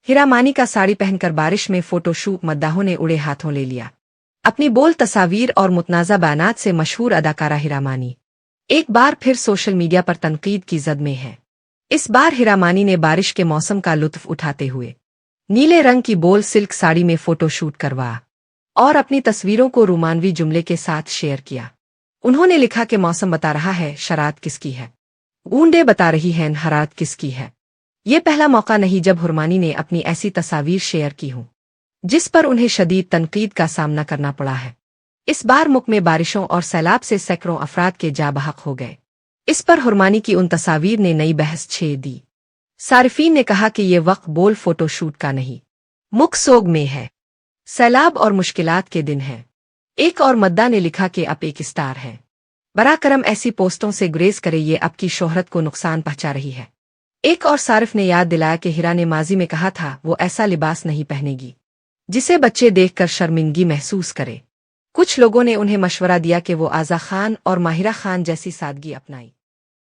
हिरामानी का साड़ी पहनकर बारिश में फोटोशूट, मद्दाहों ने उड़े हाथों ले लिया। अपनी बोल्ड तस्वीर और मुतनाज़ा बयानात से मशहूर अदाकारा हिरामानी एक बार फिर सोशल मीडिया पर तनकीद की जद में है। इस बार हिरामानी ने बारिश के मौसम का लुत्फ उठाते हुए नीले रंग की बोल्ड सिल्क साड़ी में फोटोशूट करवाया और अपनी तस्वीरों को रोमानवी जुमले के साथ शेयर किया। उन्होंने लिखा कि मौसम बता रहा है शरारत किसकी है, बूंदें बता रही हैं हरारत किसकी है। ये पहला मौका नहीं जब हिरामानी ने अपनी ऐसी तस्वीर शेयर की हूं जिस पर उन्हें शदीद तनकीद का सामना करना पड़ा है। इस बार मुल्क में बारिशों और सैलाब से सैकड़ों अफराद के जाँ बहक हो गए। इस पर हिरामानी की उन तस्वीर ने नई बहस छेड़ दी। सारिफीन ने कहा कि ये वक्त बोल्ड फोटोशूट का नहीं, मुख सोग में है, सैलाब और मुश्किलात के दिन हैं। एक और मद्दा ने लिखा कि आप एक स्टार हैं, बरा करम ऐसी पोस्टों से गुरेज करे, ये आपकी शोहरत को नुकसान पहुंचा रही है। एक और सारिफ ने याद दिलाया कि हिरा ने माजी में कहा था वो ऐसा लिबास नहीं पहनेगी जिसे बच्चे देखकर शर्मिंदगी महसूस करे। कुछ लोगों ने उन्हें मशवरा दिया कि वो आज़ा खान और माहिरा खान जैसी सादगी अपनाई।